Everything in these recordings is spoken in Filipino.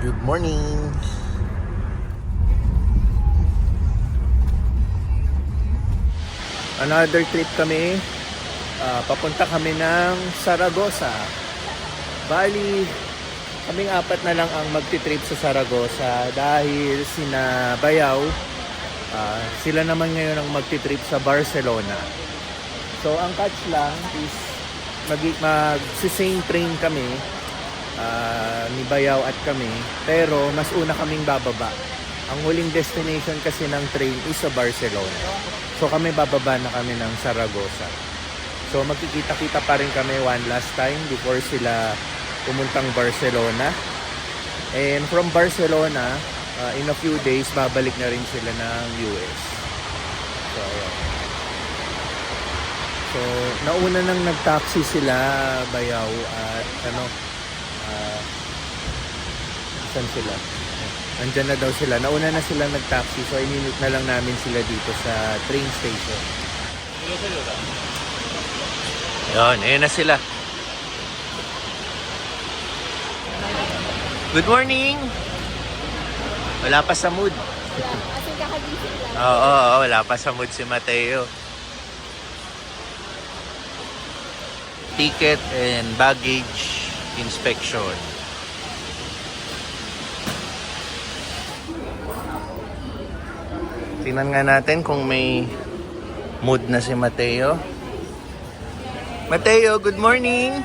Good morning! Another trip kami. Papunta kami ng Zaragoza. Bali, kaming apat na lang ang magti-trip sa Zaragoza dahil sina Bayaw, sila naman ngayon ang magti-trip sa Barcelona. So, ang catch lang is mag-same train kami ni Bayaw at kami, pero mas una kaming bababa. Ang huling destination kasi ng train is sa Barcelona. So kami bababa na kami ng Zaragoza. So magkikita-kita pa rin kami one last time before sila pumuntang Barcelona. And from Barcelona, in a few days, babalik na rin sila ng US. So, ayan. So, nauna nang nag-taxi sila, Bayaw, at saan sila? Andyan na daw sila. Nauna na sila nag-taxi, so ininit na lang namin sila dito sa train station. Yun, ayun na sila. Good morning! Wala pa sa mood. Kasi kakagising lang. Oo, wala pa sa mood si Mateo. Ticket and baggage inspection. Tingnan nga natin kung may mood na si Mateo. Mateo, good morning!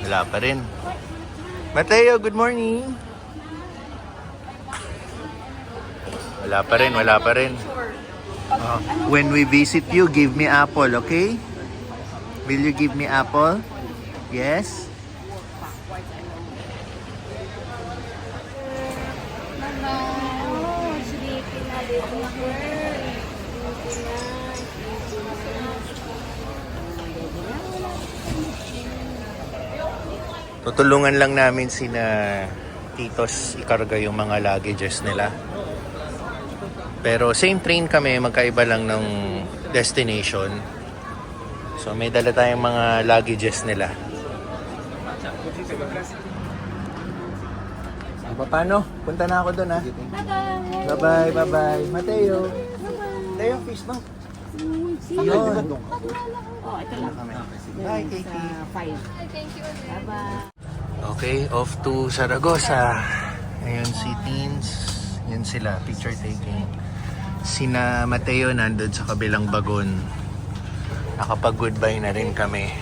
Wala pa rin. Mateo, good morning! Wala pa rin, wala pa rin. When we visit you, give me apple, okay? Will you give me apple? Yes? Tutulungan lang namin sina titos ikarga yung mga luggages nila. Pero same train kami, magkaiba lang ng destination. So may dala tayong mga luggages nila. Paano? Punta na ako doon ha. Bye-bye, bye-bye. Mateo. Mateo, fish mo. Yun. Oh, ito lang. Bye, Katie. 5. Thank you. Bye-bye. Okay, off to Zaragoza. Ayun si teens. Yun sila, picture taking. Sina Mateo nandun sa kabilang bagon. Nakapag-goodbye na rin kami.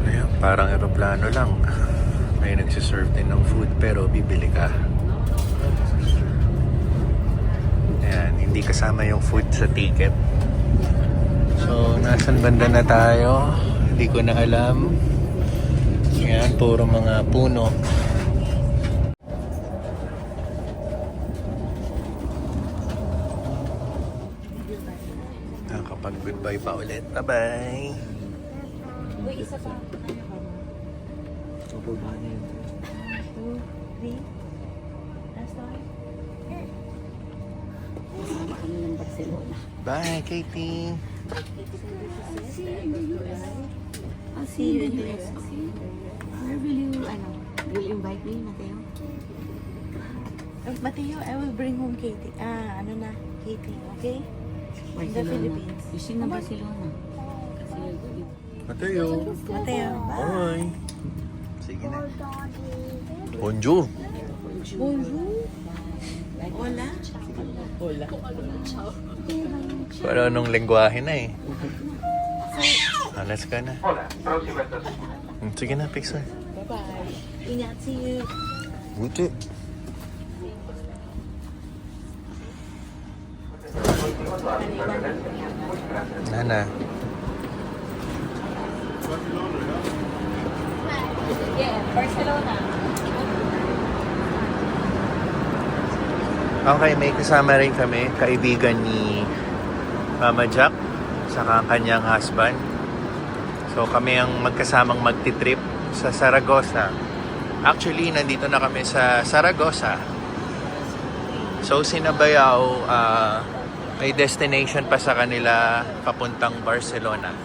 Ayun, parang eroplano lang. May nagsiserve din ng food pero bibili ka. Ayan, hindi kasama yung food sa ticket. So, nasan banda na tayo? Hindi ko na alam. Ayan, puro mga puno. Nakapag-goodbye pa ulit. Bye-bye! Uy, isa pa. 2, 3. Last one. Kasama kami ng Barcelona. Bye, Katie! I'll see you in the US. Where will you, will you invite me, Mateo? Mateo, I will bring home Katie. Katie, okay? In the Philippines. You sing na Barcelona. Kasi Mateo! Mateo, bye. Bye! Sige na. Bonjour! Bonjour. Hola. Hola. Pero anong lengguwahe na eh. Alas ka na. Sige na, picture. Bye-bye. Ingat, see you. Buti. Nana. Yeah, Barcelona. Okay, may kasama rin kami, kaibigan ni Mama Jack, saka ang kanyang husband. So kami ang magkasamang magti-trip sa Zaragoza. Actually, nandito na kami sa Zaragoza. So sinabayaw, may destination pa sa kanila papuntang Barcelona.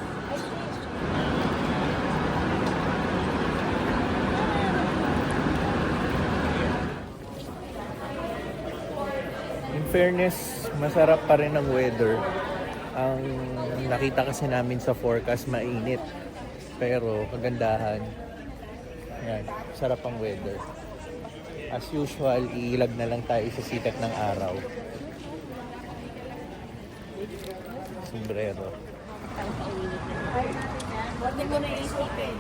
fairness, masarap pa rin ang weather. Ang nakita kasi namin sa forecast, mainit. Pero kagandahan, yan, sarap ang weather. As usual, iilag na lang tayo sa sikat ng araw. Sombrero. Hindi mo na isipin.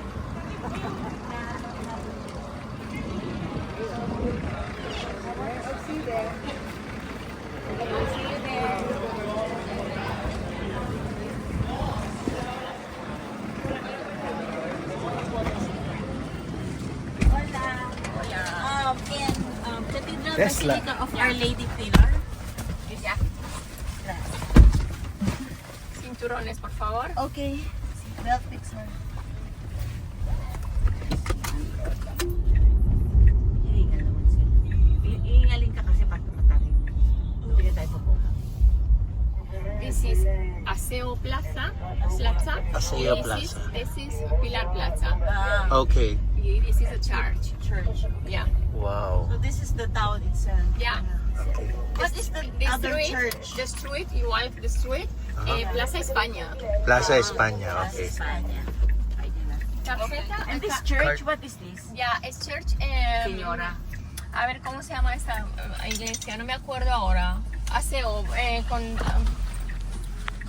In Cathedral Tesla. Basilica of Our Lady Pilar. Cinturones, por favor. Okay. Belt fixer. Hihingal naman sila. Hihingalin ka kasi pag tumatarin. Hindi tayo po. This is Aseo Plaza. Aseo This Plaza. This is Pilar Plaza. Okay. This is a church. Church. Yeah. Wow. So this is the town itself. Yeah. Okay. What is the The other street, church? The street, you want the street? Plaza España. Plaza España, okay. España. Tarjeta. And this church, what is this? Yeah, es church. Señora. A ver, ¿cómo se llama esta iglesia? No me acuerdo ahora. Aseo, con...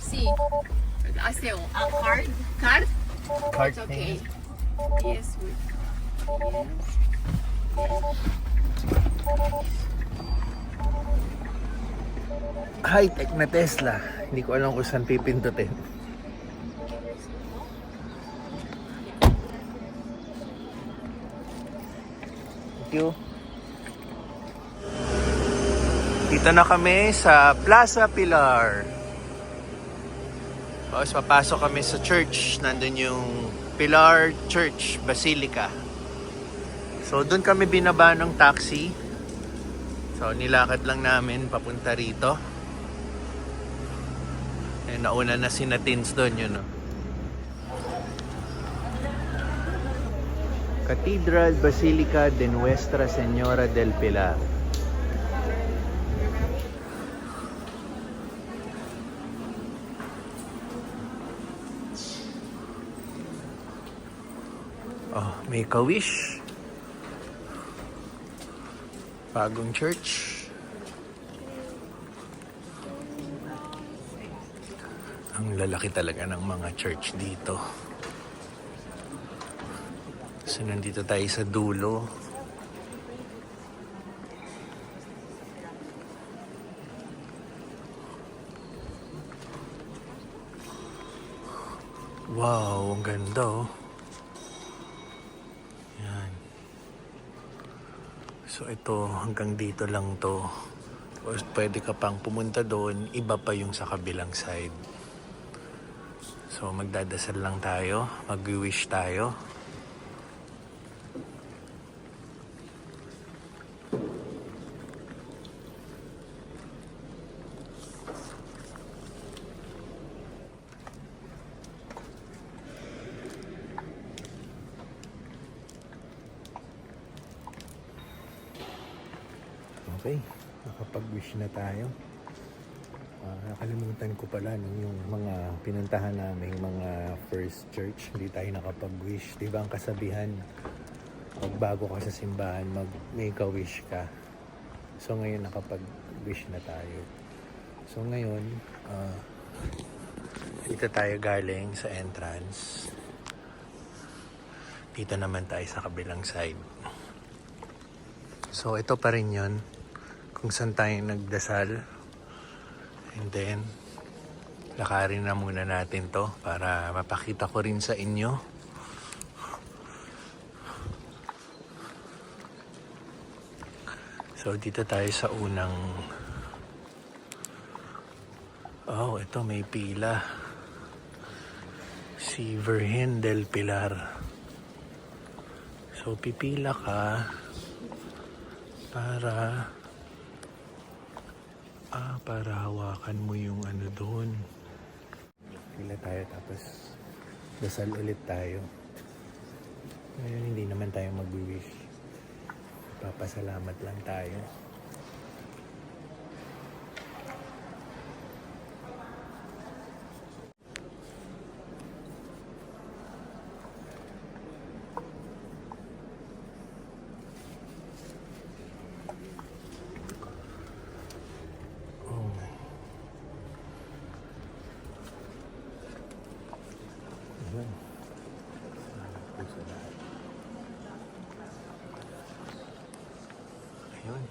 sí. Aseo. Card? Card? Card It's okay. thing. Yes, we... High-tech na Tesla. Hindi ko alam kung saan pipindutin. Thank you. Dito na kami sa Plaza Pilar. Tapos papasok kami sa church. Nandun yung Pilar Church Basilica. So doon kami binaba ng taxi. So nilakad lang namin papunta rito. Eh, nauna na si Natins doon yun. No? Cathedral Basilica de Nuestra Señora del Pilar. Oh, make a wish. Bagong church. Ang lalaki talaga ng mga church dito. So nandito tayo sa dulo. Wow, ang ganda oh. Yan. So ito, hanggang dito lang to. O pwede ka pang pumunta doon, iba pa yung sa kabilang side. So magdadasal lang tayo, mag-wish tayo. Okay, nakapag-wish na tayo. Nakalimutan ko pala yung mga pinuntahan namin, mga first church, hindi tayo nakapag-wish. Diba ang kasabihan, pag bago ka sa simbahan, make a wish ka. So ngayon nakapag-wish na tayo. So ngayon, dito tayo galing sa entrance. Dito naman tayo sa kabilang side. So ito pa rin yun, kung saan tayo nagdasal. And then, lakarin na muna natin to para mapakita ko rin sa inyo. So, dito tayo sa unang... Oh, ito may pila. Si Virgen del Pilar. So, pipila ka para hawakan mo yung ano doon. Pila tayo tapos dasal ulit tayo. Ngayon hindi naman tayo mag-wish. Papasalamat lang tayo. Ayun. Ito sa lahat. Ayun.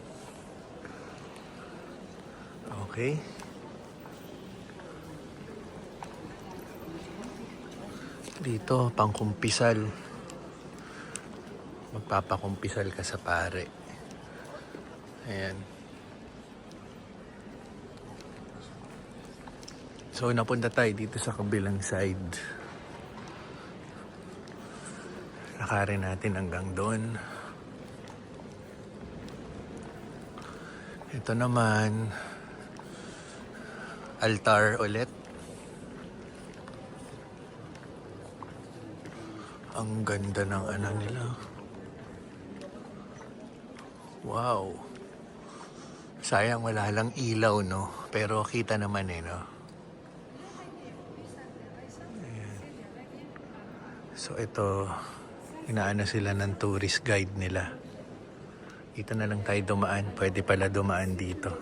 Okay. Dito, pangkumpisal. Magpapakumpisal ka sa pare. Ayan. So, napunta tayo dito sa kabilang side. Lakarin natin hanggang doon. Ito naman, altar ulit. Ang ganda ng ano nila. Wow. Sayang wala lang ilaw, no? Pero kita naman eh, no? Ayan. So ito, inaano sila ng tourist guide nila. Dito na lang tayo dumaan. Pwede pala dumaan dito.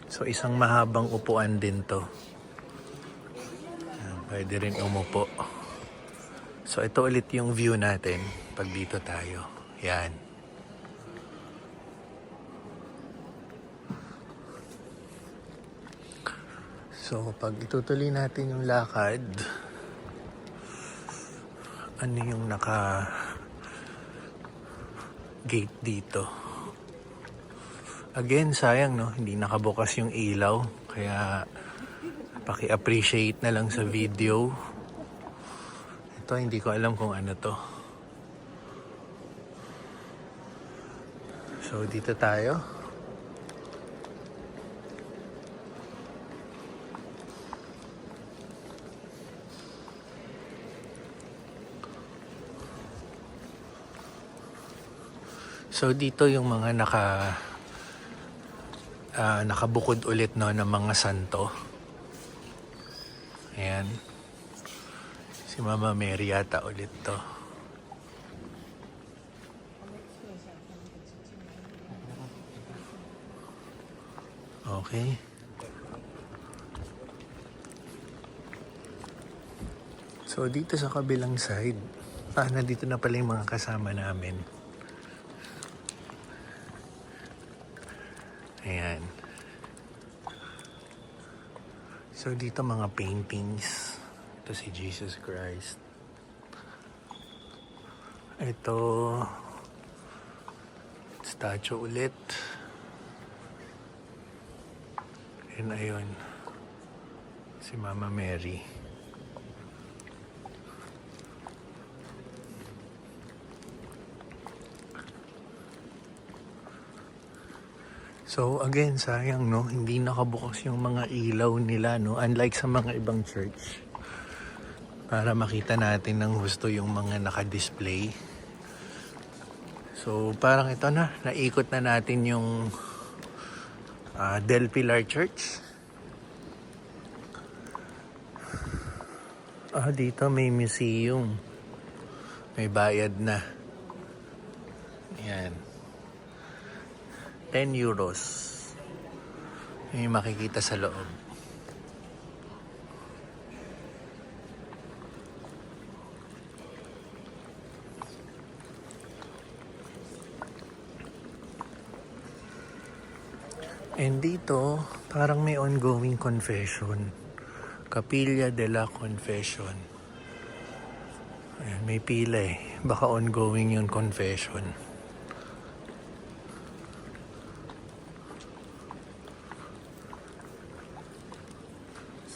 So isang mahabang upuan din to. Ayan, pwede rin umupo. So ito ulit yung view natin pag dito tayo. Yan. So pag itutuloy natin yung lakad, ano yung naka gate dito? Again, sayang no, hindi nakabukas yung ilaw. Kaya paki-appreciate na lang sa video. Ito, hindi ko alam kung ano to. So, dito tayo. So, dito yung mga nakabukod ulit no, ng mga santo. Ayan. Si Mama Mary yata ulit to. Okay. So dito sa kabilang side, nandito na pala yung mga kasama namin. Ayan. So dito mga paintings. Ito si Jesus Christ. Ito statue ulit. And ayun si Mama Mary. So again, sayang no, hindi nakabukas yung mga ilaw nila no, unlike sa mga ibang church. Para makita natin ng husto yung mga naka-display. So parang ito na, naikot na natin yung Del Pilar Church. Dito may museum. May bayad na. Ayan. 10 euros. May makikita sa loob. And dito, parang may ongoing confession. Capilla de la Confession. Ayan, may pila eh. Baka ongoing yung confession.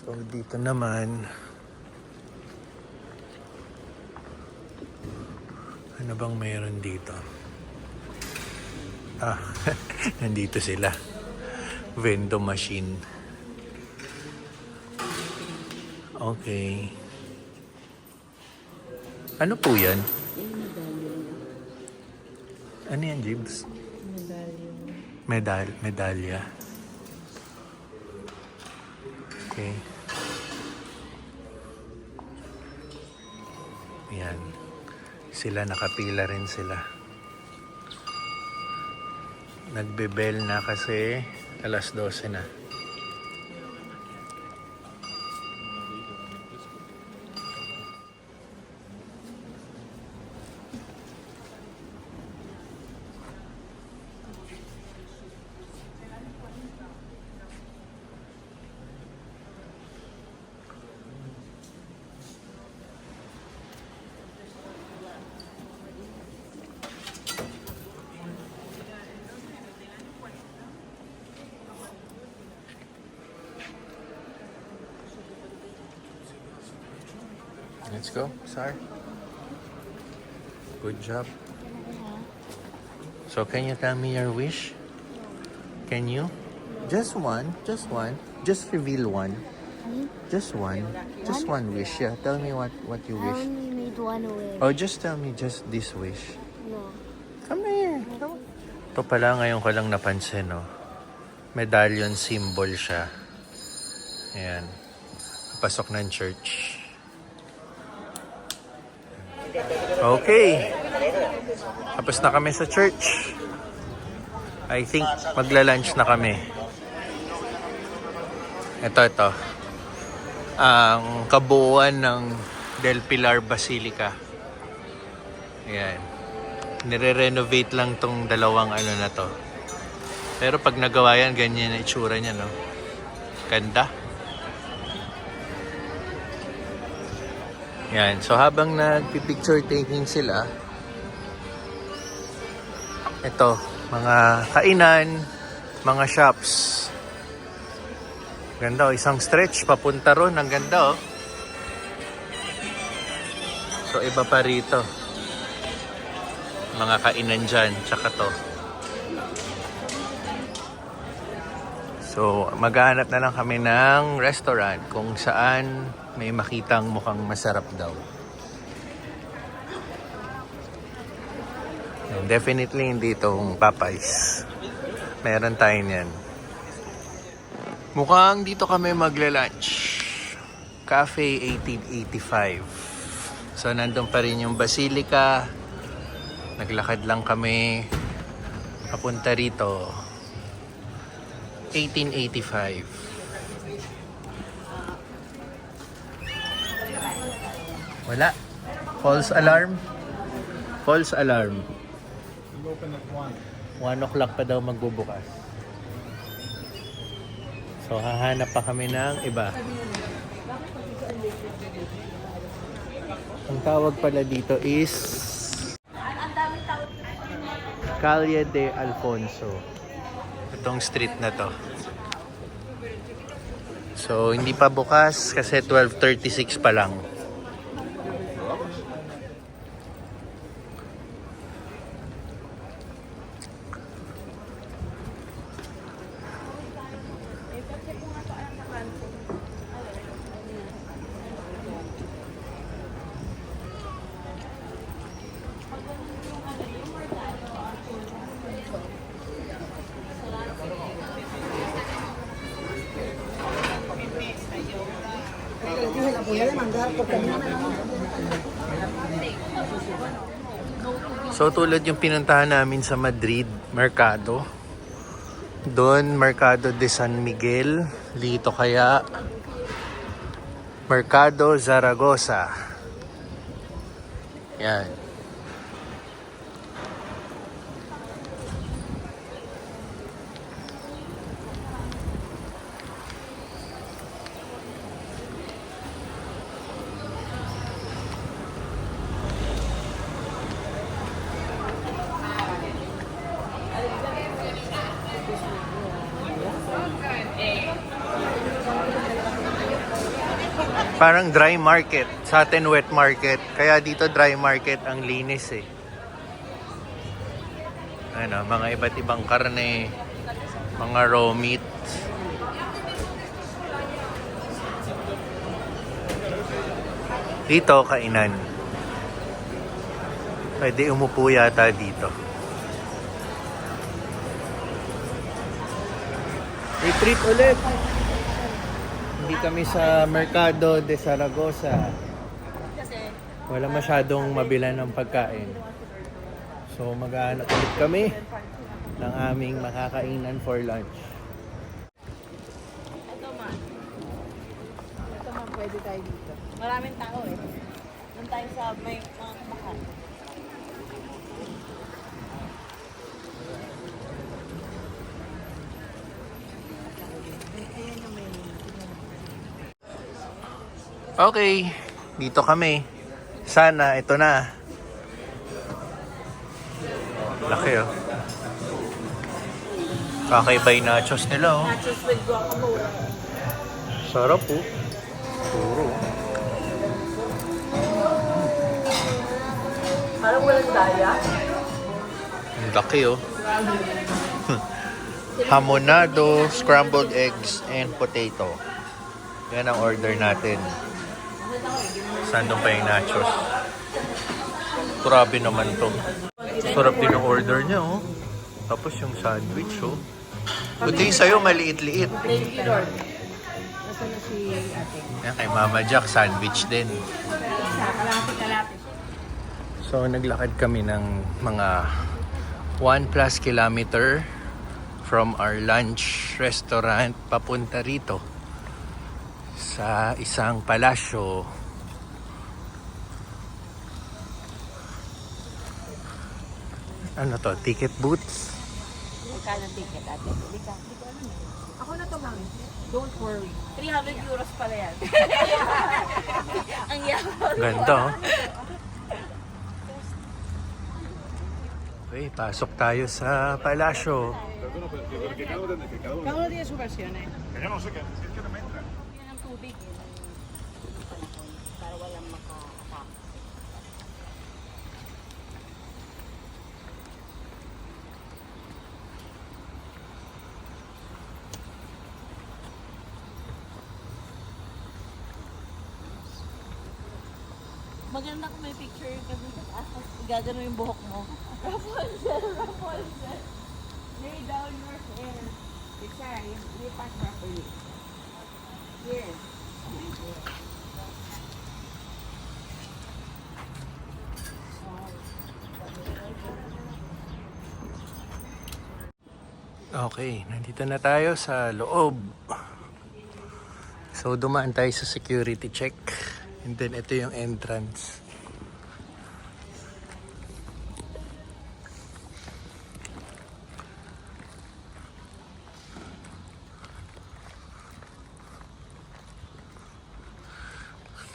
So dito naman, ano bang mayroon dito? Nandito sila. Vendo machine. Okay. Ano po yan? Ano yan, Jibs? Medalya. Okay. Yan. Sila, nakapila rin sila. Nagbe-bell na kasi alas 12 na. Let's go, Sar. Good job. So, can you tell me your wish? Can you? Just one. Just one. Just reveal one. Just one. Just one wish. Yeah, tell me what you I wish. only made one wish. Oh, just tell me just this wish. No. Come here. Come. Ito pala, ngayon ko lang napansin, no? Medallion symbol siya. Ayan. Pasok ng church. Okay. Tapos na kami sa church. I think magla-lunch na kami. Ito. Ang kabuuan ng Del Pilar Basilica. Ayan. Nire-renovate lang tong dalawang ano na to. Pero pag nagawa yan, ganyan na itsura niya, no? Ganda. Yan. So habang nagpipicture taking sila, ito, mga kainan, mga shops. Ganda, oh. Isang stretch papunta ron. Ang ganda, oh. So iba pa rito. Mga kainan dyan, tsaka to. So, maghahanap na lang kami ng restaurant kung saan may makitang mukhang masarap daw. Definitely hindi itong Popeyes. Meron tayo niyan. Mukhang dito kami magla-lunch. Cafe 1885. So, nandun pa rin yung Basilica. Naglakad lang kami papunta rito. 1885. Wala. False alarm. False alarm. 1 o'clock pa daw magbubukas. So, hahanap pa kami ng iba. Ang tawag pala dito is Calle de Alfonso. Itong street na to. So, hindi pa bukas kasi 12:36 pa lang. So tulad yung pinuntahan namin sa Madrid, Mercado. Doon, Mercado de San Miguel. Dito kaya, Mercado Zaragoza. Yan. Parang dry market. Sa atin wet market. Kaya dito dry market ang linis eh. Ano, mga iba't ibang karne, mga raw meat. Dito kainan. Pwede umupo yata dito. Retreat ulit. Hindi kami sa Mercado de Zaragoza. Wala masyadong mabilan ng pagkain. So mag-aanap ulit kami ng aming makakainan for lunch. Ito man, pwede tayo dito. Maraming tao eh. Doon tayo sa may mga kabahan. Okay, dito kami. Sana, ito na. Laki oh. Kakaibay nachos nila oh. Nachos with guacamole. Sarap oh. Puro. Ang laki oh. Hamonado, scrambled eggs, and potato. Yan ang order natin. Saan doon pa yung nachos? Grabe naman to. Sarap din ang order niya oh. Tapos yung sandwich oh. Buti yung sa'yo maliit-liit. Thank you, Lord. Nasaan na si ate? Yan kay Mama Jack, sandwich din. Kalapit. So naglakad kami ng mga 1+ kilometer from our lunch restaurant papunta rito sa isang palasyo. Ano to? Ticket booth? Magkano ticket, ate? Hindi ko alam eh. Ako na to, mami. Don't worry. 300 euros pala yan. Ang yaman. Ganda oh. Okay, pasok tayo sa palasyo. Cada uno tiene su versión, eh. Yan ang tubig, eh. Para walang maka-attack. Maganda kung may picture kasi sa taas, gagano yung buhok mo. Rapunzel. Lay down your hair. Picture, you pack properly. Here. Okay, nandito na tayo sa loob. So dumaan tayo sa security check. And then ito yung entrance.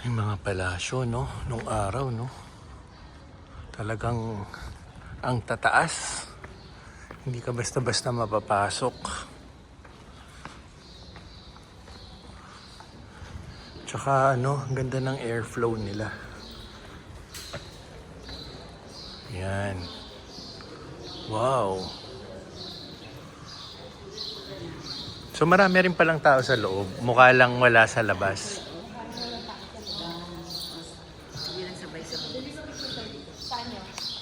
Yung mga palasyo, no? Nung araw, no? Talagang ang tataas. Hindi ka basta-basta mapapasok. Tsaka ano, ang ganda ng airflow nila. Yan. Wow. So marami rin palang tao sa loob. Mukha lang wala sa labas.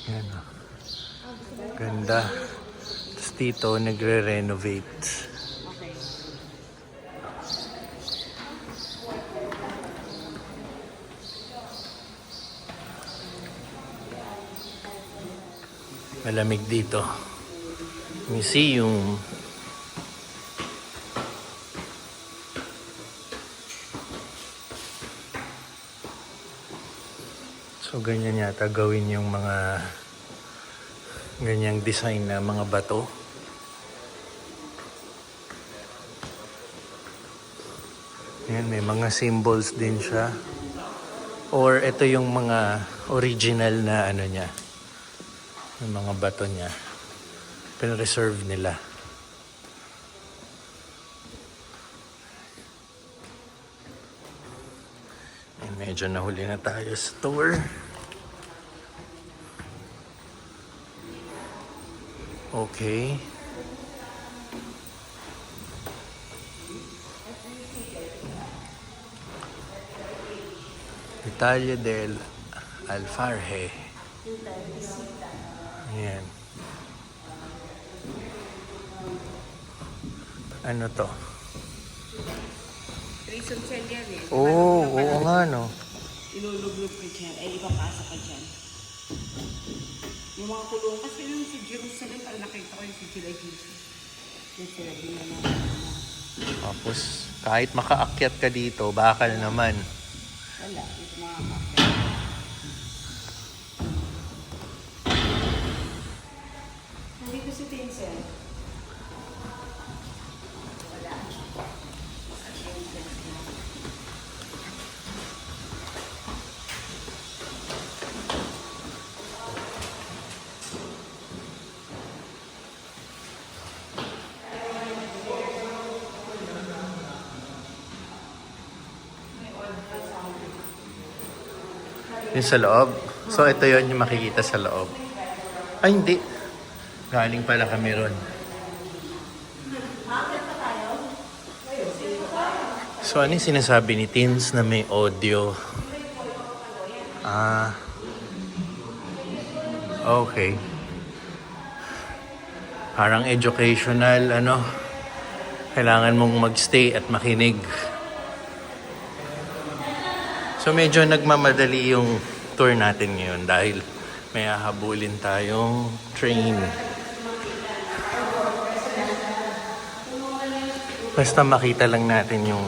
Yan. Oh. Ganda. Tapos dito, nagre-renovate. Malamig dito. Museum. So ganyan yata gawin yung mga ganyang design na mga bato. Yan, may mga symbols din siya. Or ito yung mga original na ano niya. Yung mga bato niya. Pin-reserve nila. And medyo nahuli na tayo sa tour. Okay. Italia del Alfarje. Ayan. Ano to? Prison cell yan eh. Oo nga no. Ilulublog ka dyan. Ipapasa ka dyan. Yung mga kulong. Kasi yung si Jerusalem, ang nakita ko yung si Sila Jesus. Yung sila din naman. Tapos, kahit makaakyat ka dito, bakal naman. Wala. Ito mga nandito si Vincent. Yung sa loob. So, ito yon yung makikita sa loob. Ay, hindi. Galing pala kami ron. So, ano yung sinasabi ni Teens na may audio? Okay. Parang educational, ano? Kailangan mong magstay at makinig. So, medyo nagmamadali yung tour natin ngayon dahil may hahabulin tayong train. Basta makita lang natin yung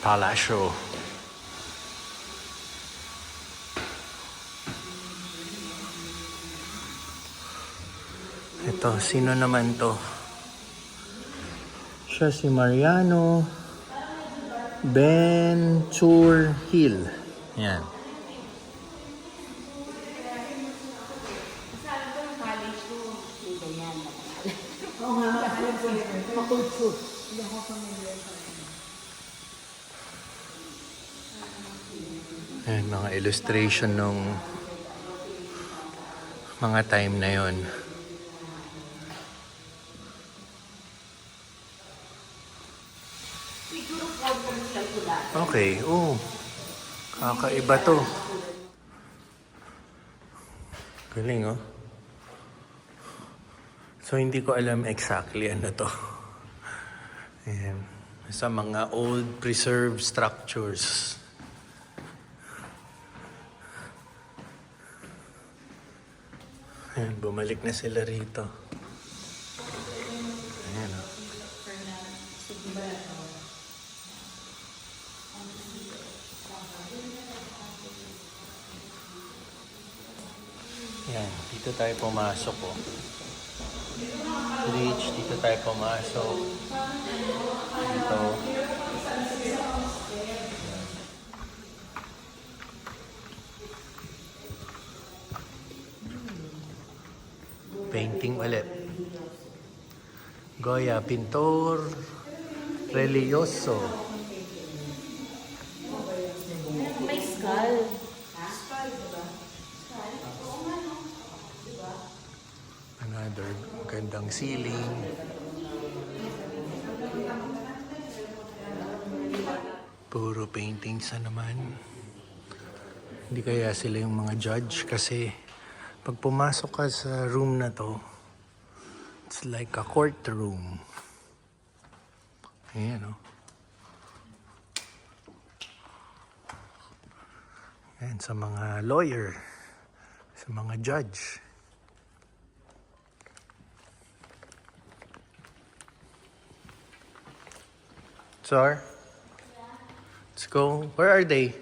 palasyo. Ito, sino naman to? Siya si Mariano Venture Hill. Yan. Ayan, mga illustration nung mga time na yon. Okay, kakaiba to. Galing, oh. So, hindi ko alam exactly ano to. Ayan. Sa mga old preserved structures. Ayan, bumalik na sila rito. Ayan, oh. Ayan, dito tayo pumasok, oh. Bridge, dito tayo pumasok. Dito. Painting ulit. Goya, pintor religyoso. May skull. Another gandang ceiling. Puro paintings na naman. Hindi kaya sila yung mga judge kasi pag pumasok ka sa room na to, it's like a courtroom. Ayan, oh. Ayan, sa mga lawyer, sa mga judge. Sir, let's go. Where are they?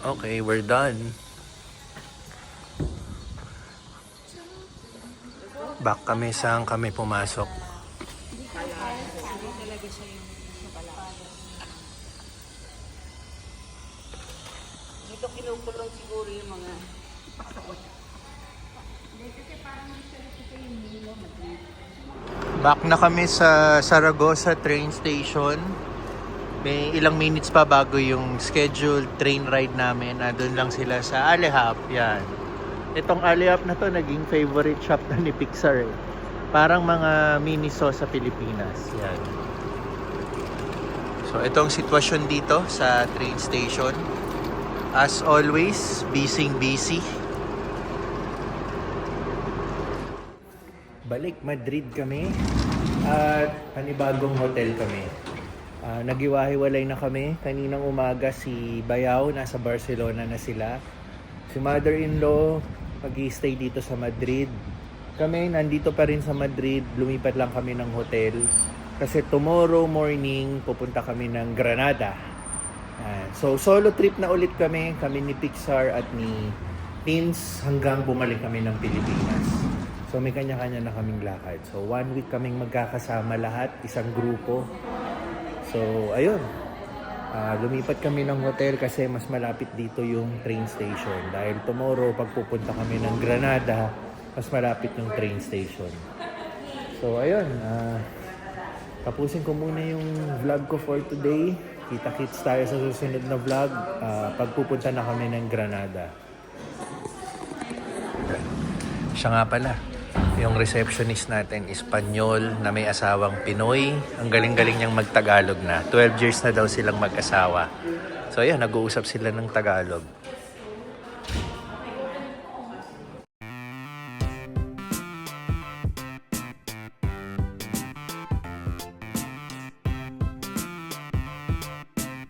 Okay, we're done. Back kami saan kami pumasok. Dito kinukulong siguro yung mga paksaot. Back na kami sa Zaragoza train station. May ilang minutes pa bago yung scheduled train ride namin. Nandun lang sila sa Alehap. Yan. Itong Alehap na to, naging favorite shop na ni Pixar, eh. Parang mga Miniso sa Pilipinas. Yan. So, itong sitwasyon dito sa train station. As always, busy. Balik Madrid kami at panibagong hotel kami. Nagiwahiwalay na kami. Kaninang umaga si Bayaw, nasa Barcelona na sila. Si mother-in-law, mag-i-stay dito sa Madrid. Kami, nandito pa rin sa Madrid. Lumipat lang kami ng hotel. Kasi tomorrow morning, pupunta kami ng Granada. So, solo trip na ulit kami. Kami ni Pixar at ni Teens hanggang bumalik kami ng Pilipinas. So, may kanya-kanya na kaming lakad. So, 1 week kaming magkakasama lahat, isang grupo. So, ayun. Lumipat kami ng hotel kasi mas malapit dito yung train station. Dahil tomorrow, pag pupunta kami ng Granada, mas malapit yung train station. So, ayun. Tapusin ko muna yung vlog ko for today. Kita-kits tayo sa susunod na vlog pag pupunta na kami ng Granada. Siya nga pala, yung receptionist natin, Espanyol na may asawang Pinoy. Ang galing-galing niyang magtagalog na. 12 years na daw silang mag-asawa. So ayan, nag-uusap sila ng Tagalog.